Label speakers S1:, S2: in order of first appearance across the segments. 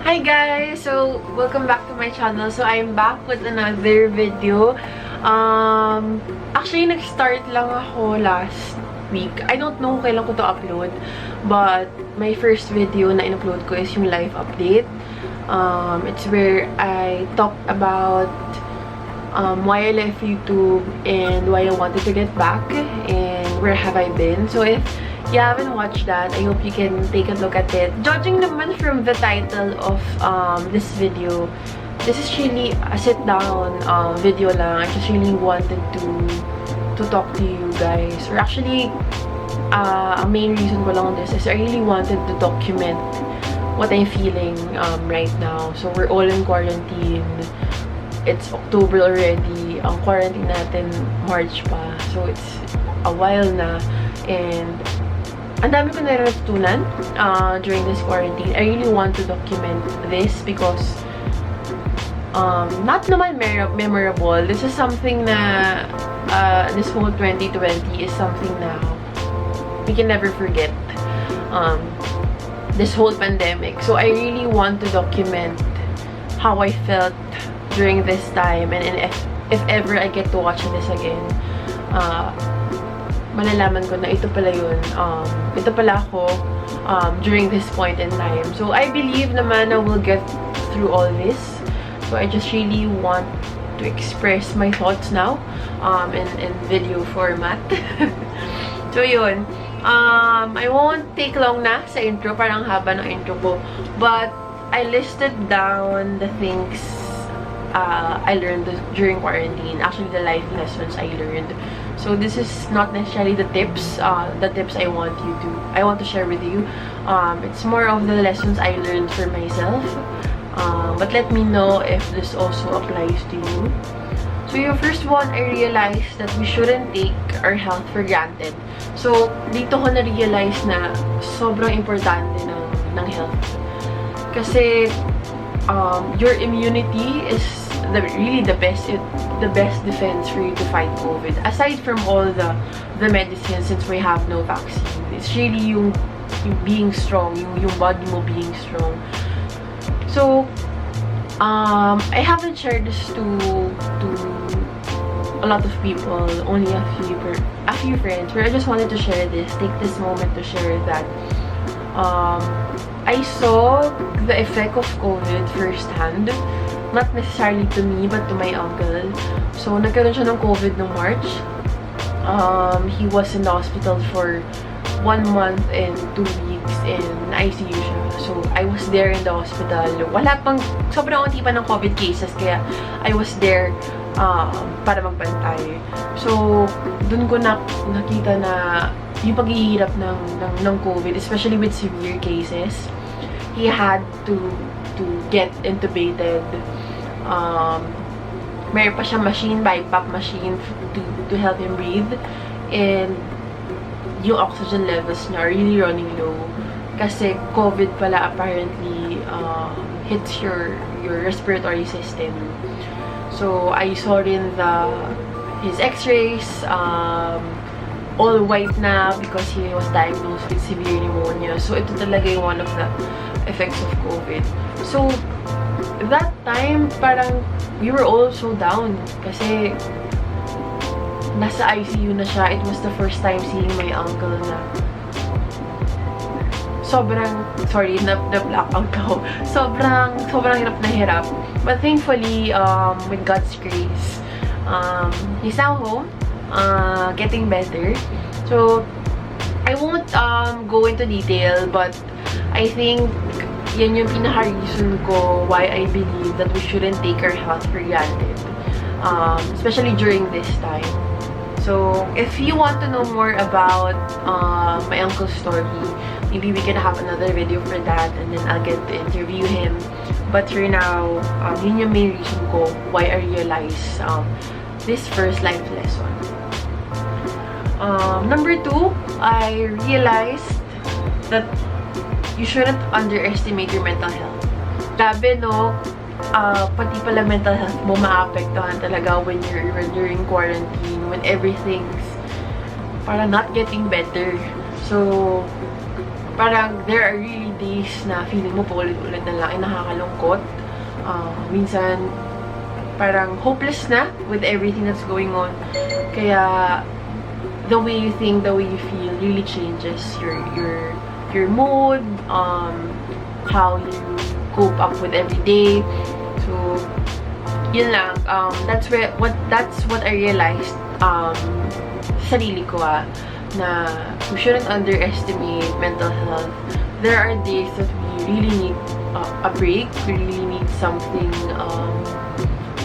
S1: Hi guys! So, welcome back to my channel. So, I'm back with another video. Actually, nag-start lang ako last week. I don't know kailan ko to upload. But, my first video na in-upload ko is yung life update. It's where I talk about why I left YouTube and why I wanted to get back and where have I been. So, if you haven't watched that, I hope you can take a look at it. Judging naman from the title of this video, this is really a sit-down video lang. I just really wanted to talk to you guys. Or actually, a main reason ko lang this is I really wanted to document what I'm feeling right now. So, we're all in quarantine. It's October already. Ang quarantine natin, March pa. So, it's a while na. And ang dami ko natutunan during this quarantine. I really want to document this because not naman memorable. This is something na this whole 2020 is something na we can never forget. This whole pandemic. So I really want to document how I felt during this time, and if ever I get to watch this again, malalaman ko na ito pala yun. Ito pala ako during this point in time. So, I believe naman na we'll get through all this. So, I just really want to express my thoughts now in video format. So, yun. I won't take long na sa intro. Parang haba ng intro ko. But, I listed down the things I learned during quarantine. Actually, the life lessons I learned. So this is not necessarily the tips I want to share with you. It's more of the lessons I learned for myself. But let me know if this also applies to you. So yung first one, I realized that we shouldn't take our health for granted. So dito ko na-realize na sobrang importante ng health. Kasi your immunity is really the best defense for you to fight COVID. Aside from all the medicines, since we have no vaccine, it's really yung being strong, yung body mo being strong. So I haven't shared this to a lot of people, only a few friends, but I just wanted to share this, take this moment to share that I saw the effect of COVID firsthand. Not necessarily to me, but to my uncle. So, nagkaroon siya ng COVID noong March. He was in the hospital for 1 month and 2 weeks in ICU siya. So, I was there in the hospital. Wala pang, sobrang unti pa ng COVID cases, kaya I was there para magbantay. So, dun ko nakita na yung paghihirap ng COVID, especially with severe cases. He had to get intubated. Meron pa siyang machine, BiPAP machine to help him breathe. And yung oxygen levels niya are really running low. Kasi COVID pala apparently hits your respiratory system. So, I saw rin his x-rays, all white na because he was diagnosed with severe pneumonia. So, ito talaga yung one of the effects of COVID. So, that time, parang we were all so down kasi nasa ICU na siya. It was the first time seeing my uncle na sorry, na-blackout ako. Sobrang hirap na hirap. But thankfully, with God's grace, he's now home, getting better. So, I won't go into detail, but I think yan yung pinaka-reason ko why I believe that we shouldn't take our health for granted. Especially during this time. So, if you want to know more about my uncle's story, maybe we can have another video for that and then I'll get to interview him. But for now, yun yung main reason ko why I realized this first life lesson. Number 2, I realized that you shouldn't underestimate your mental health. Grabe, no? Pati pala mental health mo maapektuhan talaga when you're in quarantine, when everything's parang not getting better. So, parang there are really days na feeling mo paulit-ulit na lang ay nakakalungkot. Minsan, parang hopeless na with everything that's going on. Kaya, the way you think, the way you feel really changes your mood, how you cope up with every day. So, yun lang. That's what I realized sarili ko na we shouldn't underestimate mental health. There are days that we really need a break. We really need something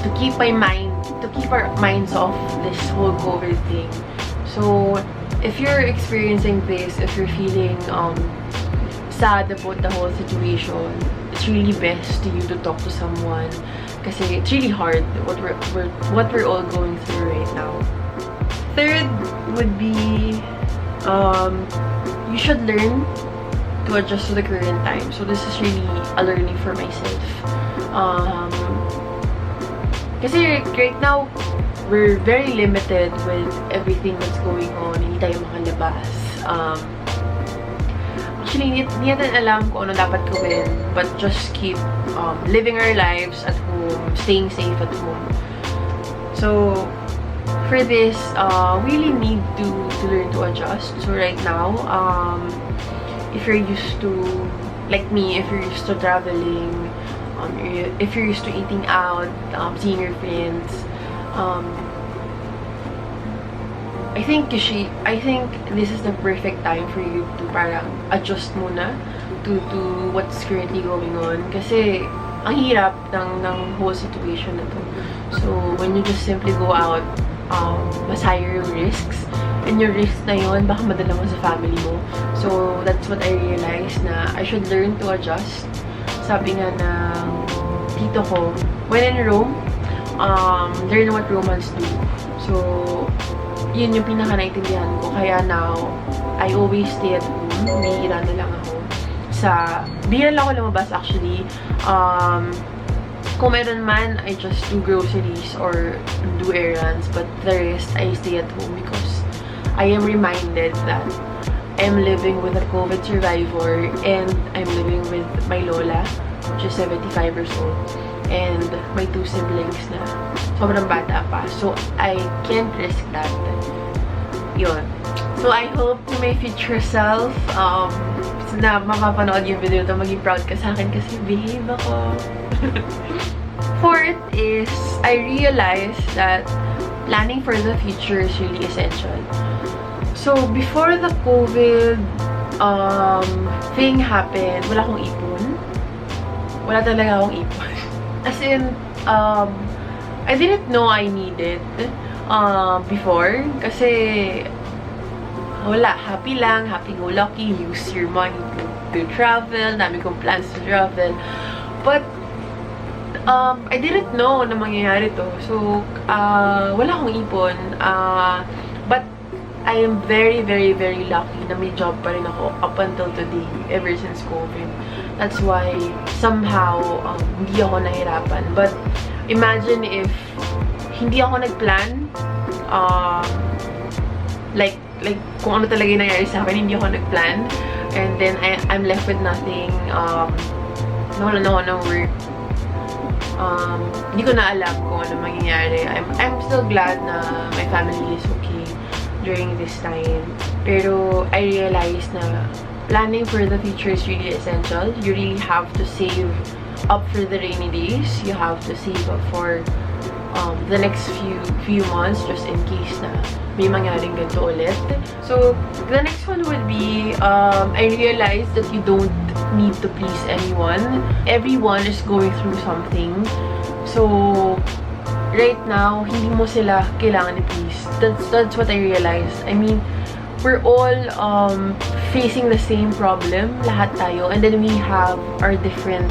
S1: to keep our minds off this whole COVID thing. So, if you're experiencing this, if you're feeling sad about the whole situation, it's really best to you to talk to someone. Kasi it's really hard what we're all going through right now. Third would be you should learn to adjust to the current time. So this is really a learning for myself. Kasi right now, we're very limited with everything that's going on. Hindi tayo makalabas. Actually, hindi natin alam kung ano dapat gawin, but just keep living our lives at home, staying safe at home. So, for this, we really need to learn to adjust. So right now, if you're used to, like me, if you're used to traveling, if you're used to eating out, seeing your friends, I think this is the perfect time for you to parang adjust muna to what's currently going on. Kasi ang hirap ng whole situation na to. So when you just simply go out, mas higher yung risks. And yung risks na yun, baka madala mo sa family mo. So that's what I realized, na I should learn to adjust. Sabi nga ng tito ko, when in Rome, learn what Romans do. So, yun yung pinaka-naintindihan ko. Kaya now, I always stay at home. Bihira na lang ako. Bihira lang ako lumabas actually. Kung meron man, I just do groceries or do errands. But the rest, I stay at home because I am reminded that I'm living with a COVID survivor and I'm living with my lola, which is 75 years old, and my 2 siblings na sobrang bata pa. So, I can't risk that. Yun. So, I hope to my future self, na mapapanood yung video to, maging proud ka sa akin kasi behave ako. Fourth is, I realized that planning for the future is really essential. So, before the COVID thing happened, wala akong ipon. Wala talaga akong ipon. As in, I didn't know I needed before. Kasi, wala. Happy lang. Happy-go-lucky. Use your money to travel. Dami kong plans to travel. But, I didn't know na mangyayari to. So, wala akong ipon. But, I am very, very, very lucky na may job pa rin ako up until today, ever since COVID. That's why, somehow, hindi ako nahirapan. But, imagine if hindi ako nagplan, like, kung ano talaga yung nangyari sa akin, hindi ako nagplan, and then, I'm left with nothing, nawalan ako ng work. Hindi ko na alam kung ano mangyayari. I'm still glad na my family is okay during this time. Pero I realized na planning for the future is really essential. You really have to save up for the rainy days. You have to save up for the next few months just in case na may mangyaring ganito ulit. So, the next one would be, I realized that you don't need to please anyone. Everyone is going through something. So, right now, hindi mo sila kailangan i-please. That's what I realized. I mean, we're all facing the same problem, lahat tayo, and then we have our different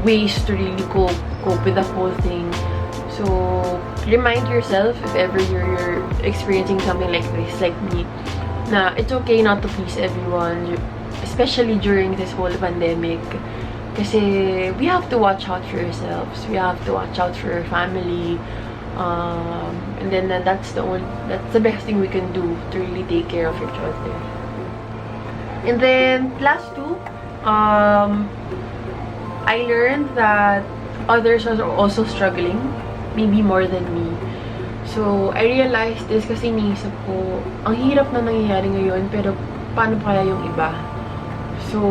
S1: ways to really cope with the whole thing. So, remind yourself if ever you're experiencing something like this, like me, na it's okay not to please everyone, especially during this whole pandemic. Kasi we have to watch out for ourselves. We have to watch out for our family. And then that's the best thing we can do to really take care of each other. And then, last two, I learned that others are also struggling, maybe more than me. So, I realized this kasi iniisip ko, ang hirap na nangyayari ngayon, pero paano pa kaya yung iba? So,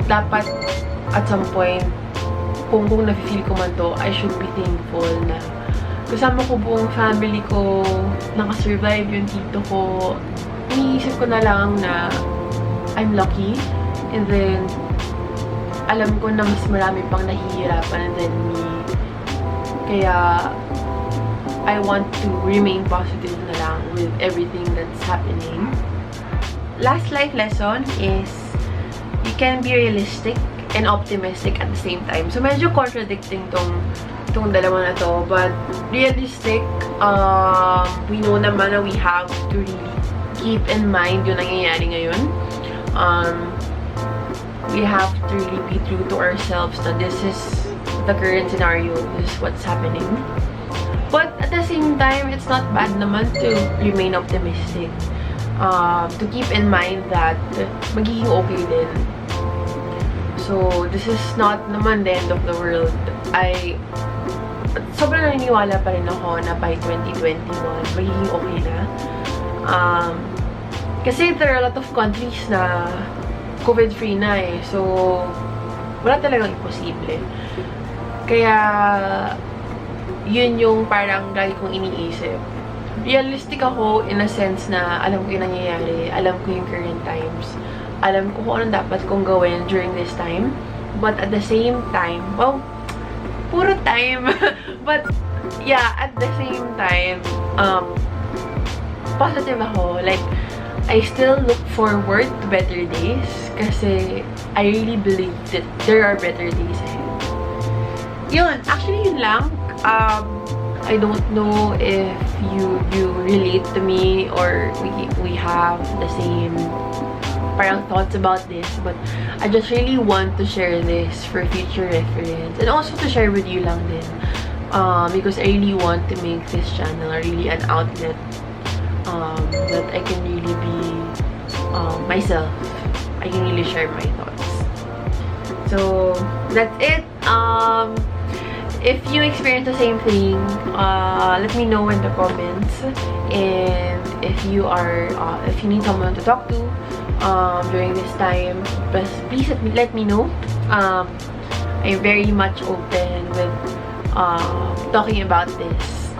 S1: dapat at some point, kung na-feel ko man to, I should be thankful na kasama ko buong family ko, nakasurvive yung tito ko. Iniisip ko na lang na I'm lucky, and then alam ko na mas marami pang nahihirapan than me. Kaya I want to remain positive na lang with everything that's happening. Last life lesson is you can be realistic and optimistic at the same time. So medyo contradicting tong dalawa na to, but realistic, we know naman na we have to really keep in mind yung nangyayari ngayon. We have to really be true to ourselves that this is the current scenario, this is what's happening. But at the same time, it's not bad naman to remain optimistic. To keep in mind that magiging okay din. So, this is not naman the end of the world. Sobrang naniniwala pa rin ako na by 2021, magiging okay na. Kasi there are a lot of countries na COVID-free na eh. So, wala talagang imposible. Kaya, yun yung parang lagi kong iniisip. Realistic ako in a sense na alam ko yung nangyayari, alam ko yung current times, alam ko kung anong dapat kong gawin during this time. But at the same time, well, puro time. But, yeah, at the same time, positive ako. Like, I still look forward to better days kasi I really believe that there are better days ahead. Yun, actually yun lang. I don't know if you relate to me or we have the same parang thoughts about this, but I just really want to share this for future reference and also to share with you lang din, because I really want to make this channel really an outlet that I can really be myself. I can really share my thoughts. So that's it. If you experience the same thing, let me know in the comments. And if you need someone to talk to during this time, please let me know. I'm very much open with talking about this.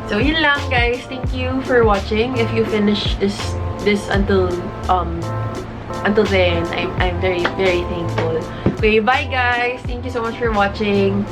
S1: So yun lang, guys. Thank you for watching. If you finish this until the end, I'm very, very thankful. Okay, bye guys. Thank you so much for watching.